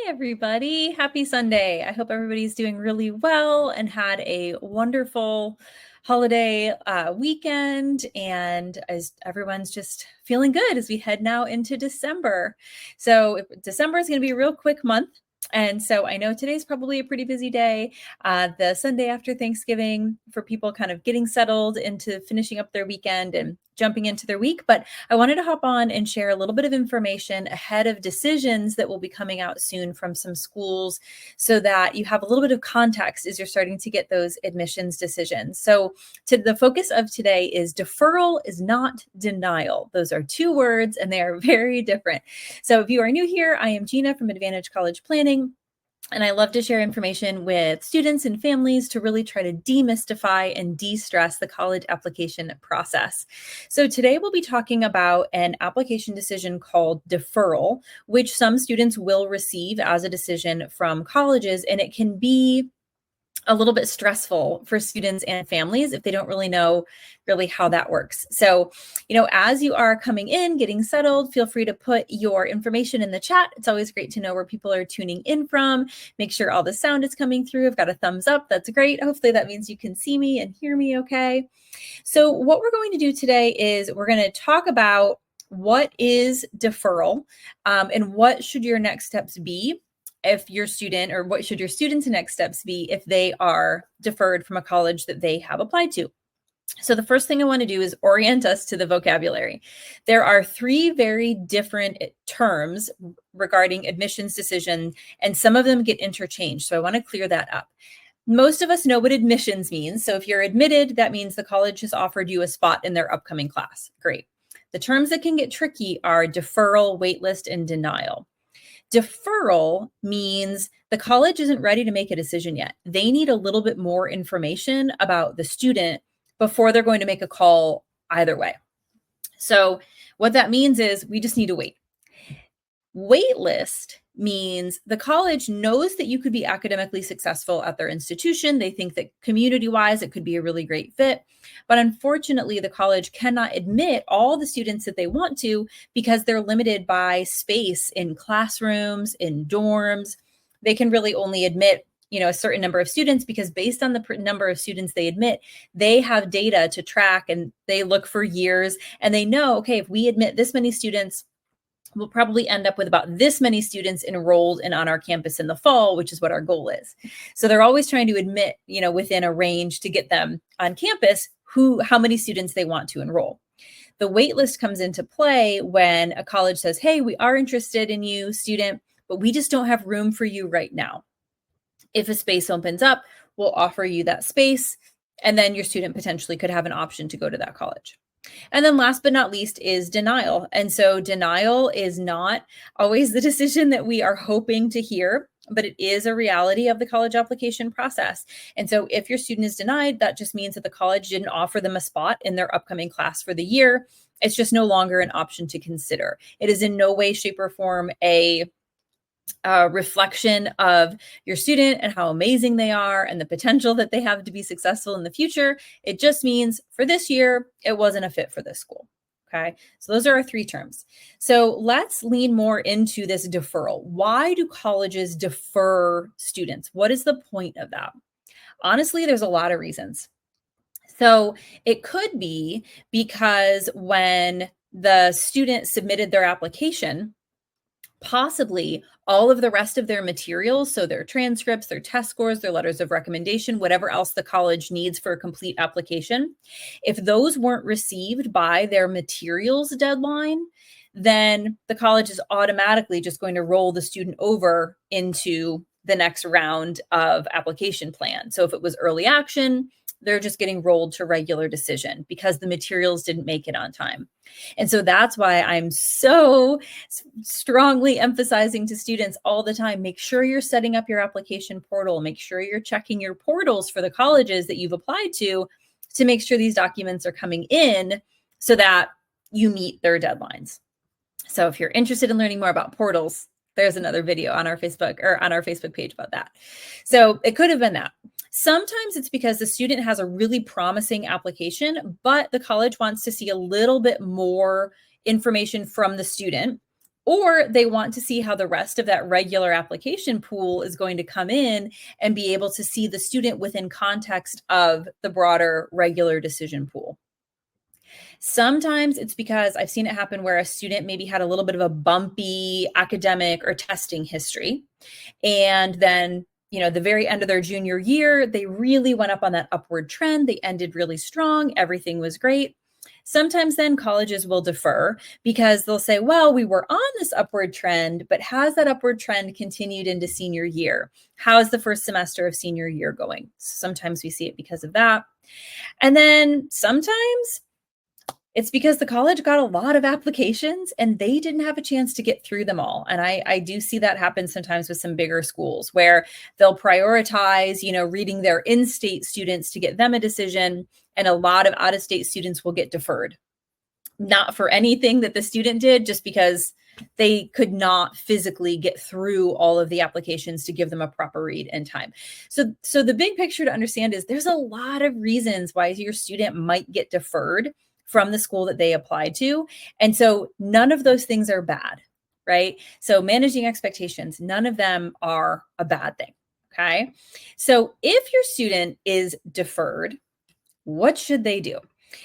Everybody. Happy Sunday. I hope everybody's doing really well and had a wonderful holiday weekend. And as everyone's just feeling good as we head now into December. So December is going to be a real quick month. And so I know today's probably a pretty busy day, the Sunday after Thanksgiving, for people kind of getting settled into finishing up their weekend and jumping into their week. But I wanted to hop on and share a little bit of information ahead of decisions that will be coming out soon from some schools so that you have a little bit of context as you're starting to get those admissions decisions. So the focus of today is deferral is not denial. Those are two words and they are very different. So if you are new here, I am Gina from Advantage College Planning. And I love to share information with students and families to really try to demystify and de-stress the college application process. So today we'll be talking about an application decision called deferral, which some students will receive as a decision from colleges, and it can be a little bit stressful for students and families if they don't really know how that works. So, as you are coming in, getting settled, feel free to put your information in the chat. It's always great to know where people are tuning in from. Make sure all the sound is coming through. I've got a thumbs up. That's great. Hopefully that means you can see me and hear me okay. So what we're going to do today is we're going to talk about what is deferral and what should your next steps be if your student, or what should your students' next steps be if they are deferred from a college that they have applied to. So the first thing I want to do is orient us to the vocabulary. There are three very different terms regarding admissions decision, and some of them get interchanged. So I want to clear that up. Most of us know what admissions means. So if you're admitted, that means the college has offered you a spot in their upcoming class. Great. The terms that can get tricky are deferral, waitlist, and denial. Deferral means the college isn't ready to make a decision yet. They need a little bit more information about the student before they're going to make a call either way. So what that means is we just need to wait. Waitlist means the college knows that you could be academically successful at their institution. They think that community-wise, it could be a really great fit. But unfortunately, the college cannot admit all the students that they want to because they're limited by space in classrooms, in dorms. They can really only admit a certain number of students because based on the number of students they admit, they have data to track and they look for years and they know, okay, if we admit this many students, we'll probably end up with about this many students enrolled and on our campus in the fall, which is what our goal is. So they're always trying to admit, within a range to get them on campus, how many students they want to enroll. The wait list comes into play when a college says, hey, we are interested in you, student, but we just don't have room for you right now. If a space opens up, we'll offer you that space, and then your student potentially could have an option to go to that college. And then last but not least is denial. And so denial is not always the decision that we are hoping to hear, but it is a reality of the college application process. And so if your student is denied, that just means that the college didn't offer them a spot in their upcoming class for the year. It's just no longer an option to consider. It is in no way, shape, or form a reflection of your student and how amazing they are and the potential that they have to be successful in the future. It just means for this year, it wasn't a fit for this school. Okay, so those are our three terms. So let's lean more into this deferral. Why do colleges defer students? What is the point of that? Honestly, there's a lot of reasons. So it could be because when the student submitted their application, possibly all of the rest of their materials, so their transcripts, their test scores, their letters of recommendation, whatever else the college needs for a complete application, if those weren't received by their materials deadline, then the college is automatically just going to roll the student over into the next round of application plan. So if it was early action, they're just getting rolled to regular decision because the materials didn't make it on time. And so that's why I'm so strongly emphasizing to students all the time, make sure you're setting up your application portal, make sure you're checking your portals for the colleges that you've applied to make sure these documents are coming in so that you meet their deadlines. So if you're interested in learning more about portals, there's another video on our Facebook page about that. So it could have been that. Sometimes it's because the student has a really promising application, but the college wants to see a little bit more information from the student or they want to see how the rest of that regular application pool is going to come in and be able to see the student within context of the broader regular decision pool. Sometimes it's because I've seen it happen where a student maybe had a little bit of a bumpy academic or testing history. And then, the very end of their junior year, they really went up on that upward trend. They ended really strong. Everything was great. Sometimes then colleges will defer because they'll say, well, we were on this upward trend, but has that upward trend continued into senior year? How's the first semester of senior year going? Sometimes we see it because of that. And then sometimes it's because the college got a lot of applications and they didn't have a chance to get through them all. And I do see that happen sometimes with some bigger schools where they'll prioritize, reading their in-state students to get them a decision, and a lot of out-of-state students will get deferred. Not for anything that the student did, just because they could not physically get through all of the applications to give them a proper read in time. So the big picture to understand is there's a lot of reasons why your student might get deferred from the school that they applied to. And so none of those things are bad, right? So managing expectations, none of them are a bad thing, okay? So if your student is deferred, what should they do?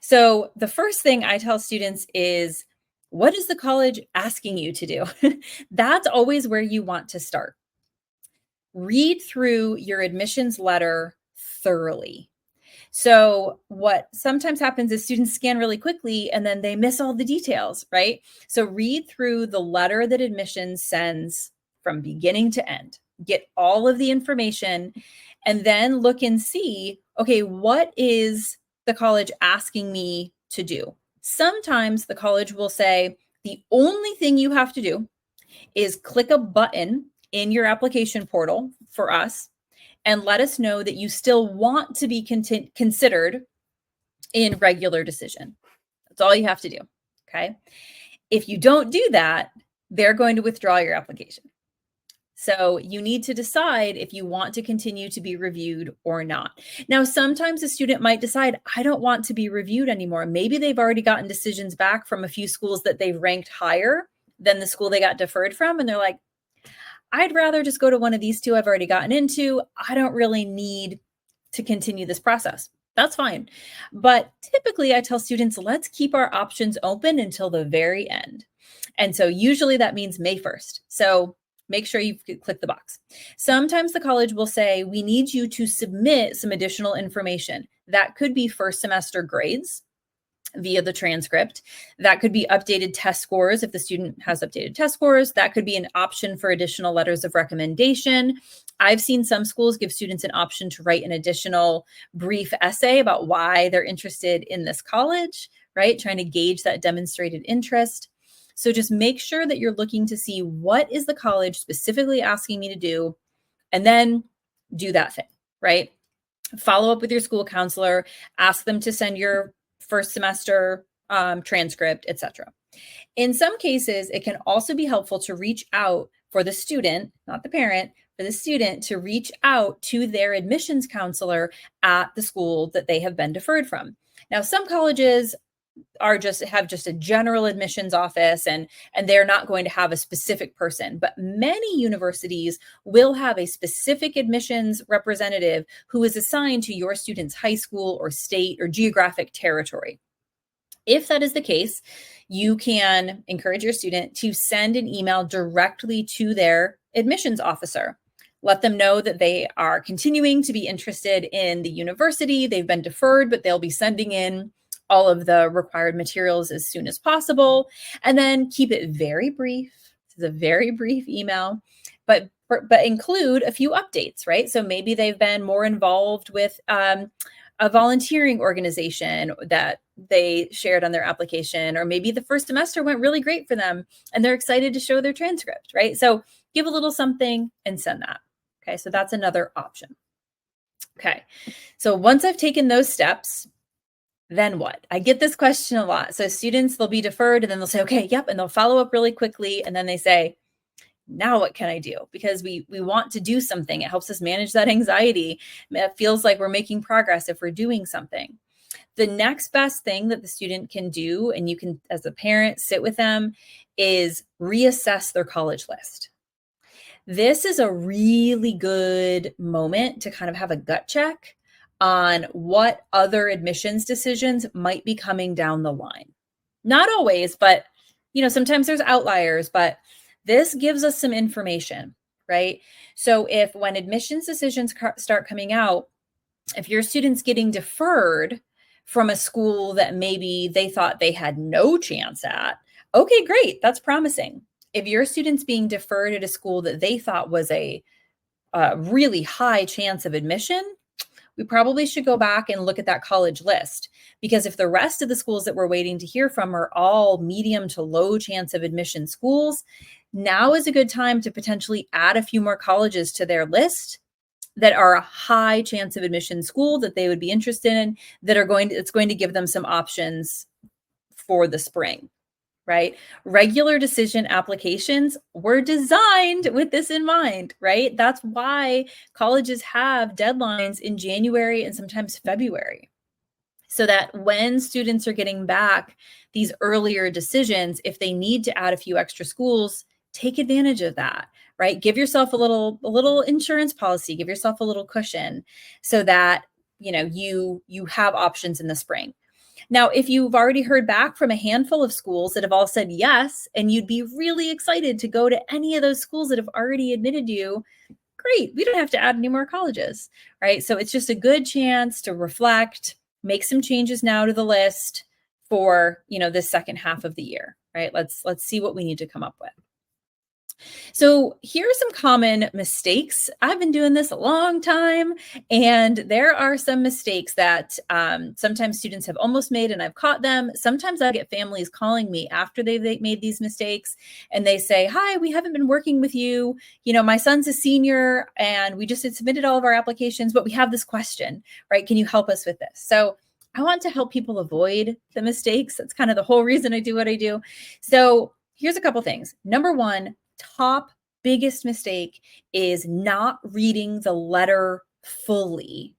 So the first thing I tell students is, what is the college asking you to do? That's always where you want to start. Read through your admissions letter thoroughly. So what sometimes happens is students scan really quickly and then they miss all the details, right? So read through the letter that admissions sends from beginning to end, get all of the information, and then look and see, okay, what is the college asking me to do? Sometimes the college will say, the only thing you have to do is click a button in your application portal for us and let us know that you still want to be considered in regular decision. That's all you have to do, okay? If you don't do that, they're going to withdraw your application. So you need to decide if you want to continue to be reviewed or not. Now, sometimes a student might decide, I don't want to be reviewed anymore. Maybe they've already gotten decisions back from a few schools that they've ranked higher than the school they got deferred from. And they're like, I'd rather just go to one of these two I've already gotten into. I don't really need to continue this process. That's fine. But typically I tell students, let's keep our options open until the very end. And so usually that means May 1st. So make sure you click the box. Sometimes the college will say, we need you to submit some additional information. That could be first semester grades via the transcript. That could be updated test scores if the student has updated test scores. That could be an option for additional letters of recommendation. I've seen some schools give students an option to write an additional brief essay about why they're interested in this college, right? Trying to gauge that demonstrated interest. So just make sure that you're looking to see what is the college specifically asking me to do, and then do that thing, right? Follow up with your school counselor, ask them to send your first semester transcript, etc. In some cases, it can also be helpful to reach out for the student, not the parent, for the student to reach out to their admissions counselor at the school that they have been deferred from. Now, some colleges have just a general admissions office and they're not going to have a specific person, but many universities will have a specific admissions representative who is assigned to your student's high school or state or geographic territory. If that is the case, you can encourage your student to send an email directly to their admissions officer. Let them know that they are continuing to be interested in the university. They've been deferred, but they'll be sending in all of the required materials as soon as possible. And then keep it very brief. It's a very brief email, but include a few updates, right? So maybe they've been more involved with a volunteering organization that they shared on their application, or maybe the first semester went really great for them and they're excited to show their transcript, right? So give a little something and send that. Okay, so that's another option. Okay, so once I've taken those steps, then what? I get this question a lot. So students, they'll be deferred and then they'll say, okay, yep. And they'll follow up really quickly. And then they say, now what can I do? Because we want to do something. It helps us manage that anxiety. It feels like we're making progress if we're doing something. The next best thing that the student can do, and you can, as a parent, sit with them, is reassess their college list. This is a really good moment to kind of have a gut check on what other admissions decisions might be coming down the line. Not always, but sometimes there's outliers, but this gives us some information, right? So if when admissions decisions start coming out, if your student's getting deferred from a school that maybe they thought they had no chance at, okay, great, that's promising. If your student's being deferred at a school that they thought was a really high chance of admission, we probably should go back and look at that college list, because if the rest of the schools that we're waiting to hear from are all medium to low chance of admission schools, now is a good time to potentially add a few more colleges to their list that are a high chance of admission school that they would be interested in, that it's going to give them some options for the spring, right? Regular decision applications were designed with this in mind, right? That's why colleges have deadlines in January and sometimes February, so that when students are getting back these earlier decisions, if they need to add a few extra schools, take advantage of that, right? Give yourself a little insurance policy, give yourself a little cushion so that, you have options in the spring. Now, if you've already heard back from a handful of schools that have all said yes, and you'd be really excited to go to any of those schools that have already admitted you, great. We don't have to add any more colleges, right? So it's just a good chance to reflect, make some changes now to the list for, this second half of the year, right? Let's see what we need to come up with. So here are some common mistakes. I've been doing this a long time, and there are some mistakes that sometimes students have almost made, and I've caught them. Sometimes I get families calling me after they've made these mistakes, and they say, "Hi, we haven't been working with you. My son's a senior, and we just had submitted all of our applications, but we have this question, right? Can you help us with this?" So I want to help people avoid the mistakes. That's kind of the whole reason I do what I do. So here's a couple things. Number one, top biggest mistake is not reading the letter fully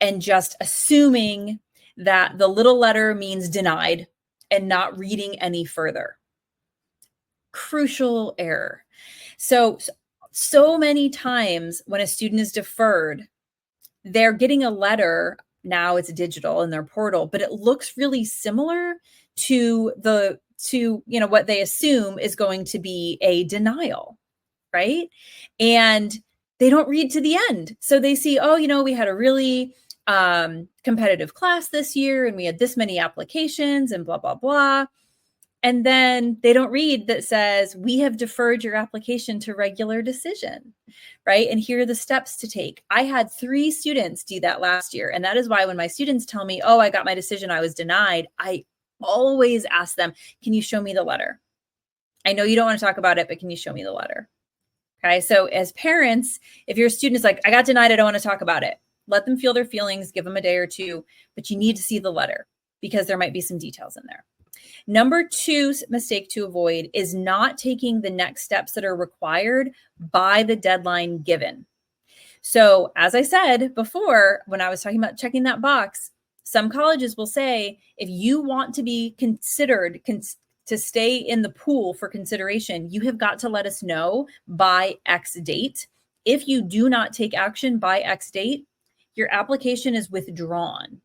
and just assuming that the little letter means denied and not reading any further. Crucial error. So many times when a student is deferred, they're getting a letter. Now it's digital in their portal, but it looks really similar to what they assume is going to be a denial, right? And they don't read to the end. So they see, we had a really competitive class this year, and we had this many applications and blah, blah, blah. And then they don't read that says, "We have deferred your application to regular decision," right? And here are the steps to take. I had 3 students do that last year. And that is why when my students tell me, "Oh, I got my decision, I was denied," I always ask them, "Can you show me the letter? I know you don't want to talk about it, but can you show me the letter?" Okay. So as parents, if your student is like, "I got denied, I don't want to talk about it," let them feel their feelings, give them a day or two, but you need to see the letter because there might be some details in there. Number 2 mistake to avoid is not taking the next steps that are required by the deadline given. So as I said before, when I was talking about checking that box, some colleges will say, if you want to be considered to stay in the pool for consideration, you have got to let us know by X date. If you do not take action by X date, your application is withdrawn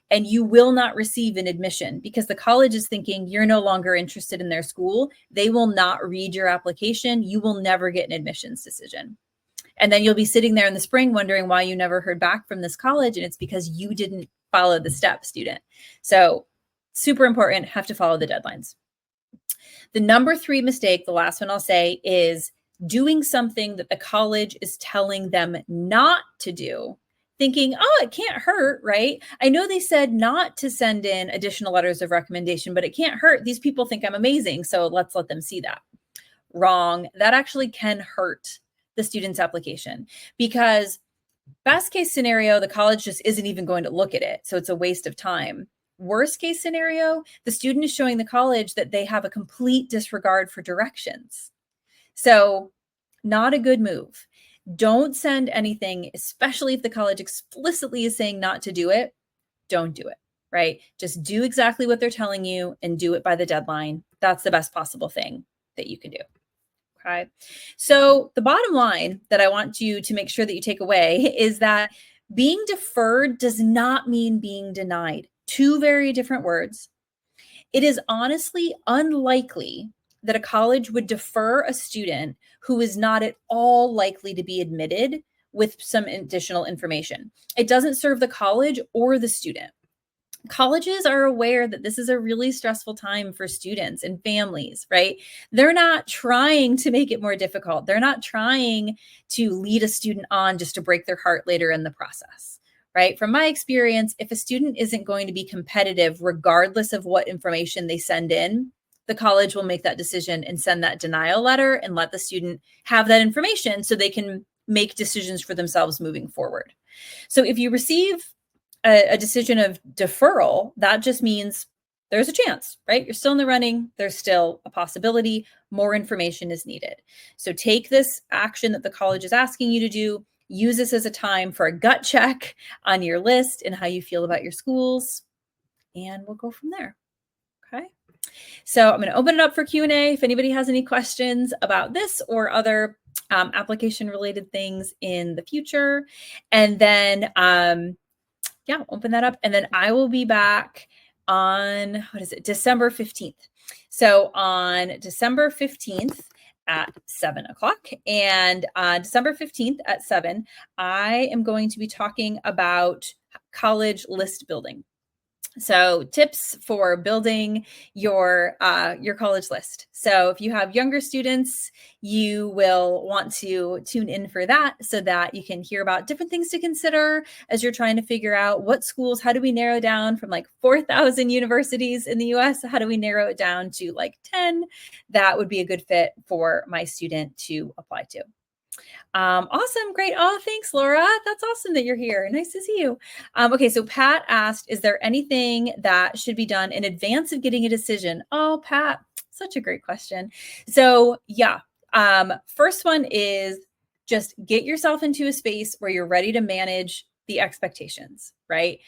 and you will not receive an admission, because the college is thinking you're no longer interested in their school. They will not read your application. You will never get an admissions decision. And then you'll be sitting there in the spring wondering why you never heard back from this college. And it's because you didn't follow the steps, student. So super important, have to follow the deadlines. The number 3 mistake, the last one I'll say, is doing something that the college is telling them not to do, thinking, "Oh, it can't hurt," right? I know they said not to send in additional letters of recommendation, but it can't hurt. These people think I'm amazing, so let's let them see that. Wrong. That actually can hurt the student's application, because best case scenario, the college just isn't even going to look at it. So it's a waste of time. Worst case scenario, the student is showing the college that they have a complete disregard for directions. So not a good move. Don't send anything, especially if the college explicitly is saying not to do it. Don't do it, right? Just do exactly what they're telling you and do it by the deadline. that's the best possible thing that you can do. Okay. So the bottom line that I want you to make sure that you take away is that being deferred does not mean being denied. Two very different words. It is honestly unlikely that a college would defer a student who is not at all likely to be admitted with some additional information. It doesn't serve the college or the student. Colleges are aware that this is a really stressful time for students and families, right? They're not trying to make it more difficult. They're not trying to lead a student on just to break their heart later in the process, right? From my experience, if a student isn't going to be competitive, regardless of what information they send in, the college will make that decision and send that denial letter and let the student have that information so they can make decisions for themselves moving forward. So if you receive a decision of deferral, that just means there's a chance, right? You're still in the running. There's still a possibility. More information is needed. So take this action that the college is asking you to do. Use this as a time for a gut check on your list and how you feel about your schools. And we'll go from there. Okay. So I'm going to open it up for Q&A. If anybody has any questions about this or other application related things in the future. And then, yeah, open that up. And then I will be back on, December 15th. So on December 15th at 7 o'clock and December 15th at 7, I am going to be talking about college list building. So tips for building your college list. So if you have younger students, you will want to tune in for that so that you can hear about different things to consider as you're trying to figure out what schools, how do we narrow down from like 4,000 universities in the US? How do we narrow it down to like 10? That would be a good fit for my student to apply to. Awesome. Great. Oh, thanks, Laura. That's awesome that you're here. Nice to see you. Okay. So Pat asked, is there anything that should be done in advance of getting a decision? Oh, Pat, such a great question. So yeah. First one is just get yourself into a space where you're ready to manage the expectations, right?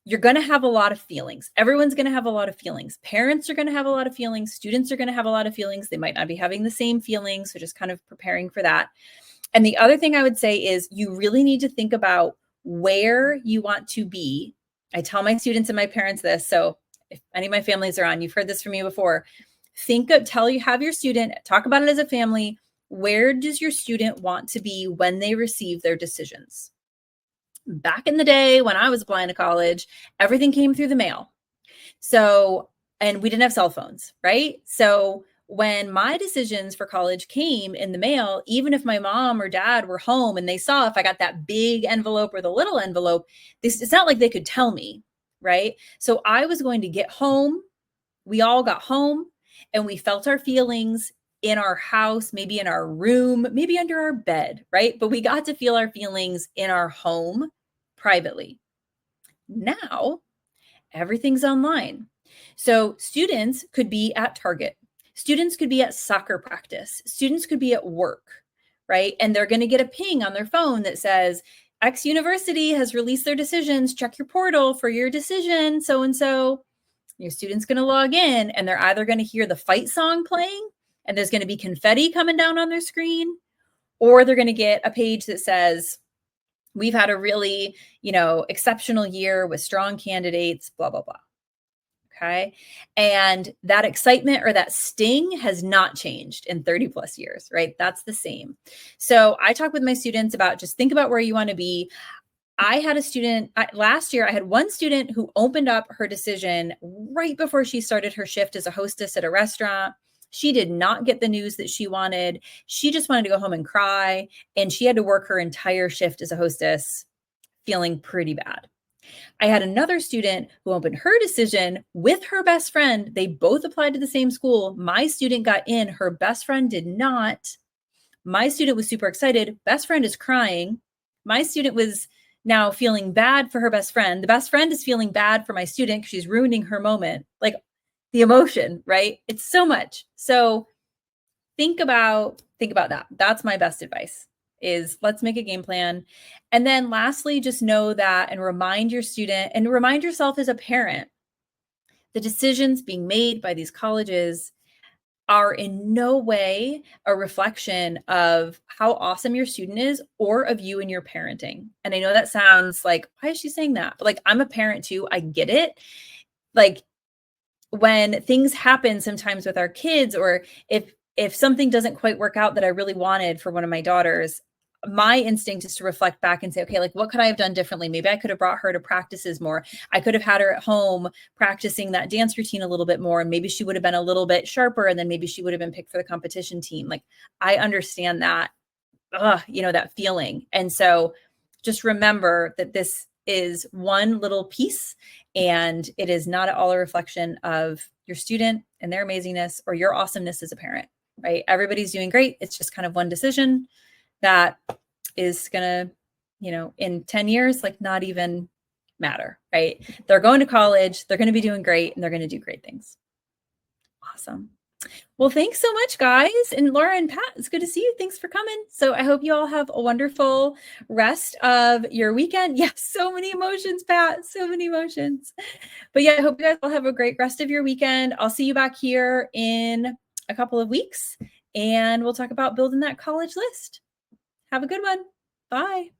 You're going to have a lot of feelings. Everyone's going to have a lot of feelings. Parents are going to have a lot of feelings. Students are going to have a lot of feelings. They might not be having the same feelings. So just kind of preparing for that. And the other thing I would say is you really need to think about where you want to be. I tell my students and my parents this. So if any of my families are on, you've heard this from me before. Have your student talk about it as a family. Where does your student want to be when they receive their decisions? Back in the day when I was applying to college, everything came through the mail. So, and we didn't have cell phones, right? So when my decisions for college came in the mail, even if my mom or dad were home and they saw if I got that big envelope or the little envelope, it's not like they could tell me, right? So I was going to get home. We all got home and we felt our feelings in our house, maybe in our room, maybe under our bed, right? But we got to feel our feelings in our home privately. Now, everything's online. So students could be at Target. Students could be at soccer practice. Students could be at work, right? And they're going to get a ping on their phone that says, X university has released their decisions. Check your portal for your decision, so-and-so. Your student's going to log in and they're either going to hear the fight song playing and there's going to be confetti coming down on their screen, or they're going to get a page that says, we've had a really, exceptional year with strong candidates, blah, blah, blah. Okay. And that excitement or that sting has not changed in 30 plus years, right? That's the same. So I talk with my students about just think about where you want to be. I had a student last year. I had one student who opened up her decision right before she started her shift as a hostess at a restaurant. She did not get the news that she wanted. She just wanted to go home and cry. And she had to work her entire shift as a hostess feeling pretty bad. I had another student who opened her decision with her best friend. They both applied to the same school. My student got in. Her best friend did not. My student was super excited. Best friend is crying. My student was now feeling bad for her best friend. The best friend is feeling bad for my student because she's ruining her moment. Like the emotion, right? It's so much. So think about that. That's my best advice is let's make a game plan. And then lastly, just know that and remind your student and remind yourself as a parent The decisions being made by these colleges are in no way a reflection of how awesome your student is or of you and your parenting. And I know that sounds like, why is she saying that? But like, I'm a parent too. I get it. Like, when things happen sometimes with our kids, or if something doesn't quite work out that I really wanted for one of my daughters, my instinct is to reflect back and say, okay, like what could I have done differently? Maybe I could have brought her to practices more. I could have had her at home practicing that dance routine a little bit more, and maybe she would have been a little bit sharper, and then maybe she would have been picked for the competition team. Like, I understand that, that feeling. And so just remember that this is one little piece, and it is not at all a reflection of your student and their amazingness or your awesomeness as a parent, right? Everybody's doing great. It's just kind of one decision that is going to, in 10 years, like not even matter, right? They're going to college, they're going to be doing great, and they're going to do great things. Awesome. Well, thanks so much, guys. And Laura and Pat, it's good to see you. Thanks for coming. So I hope you all have a wonderful rest of your weekend. Yes, so many emotions, Pat, so many emotions. But yeah, I hope you guys all have a great rest of your weekend. I'll see you back here in a couple of weeks, and we'll talk about building that college list. Have a good one. Bye.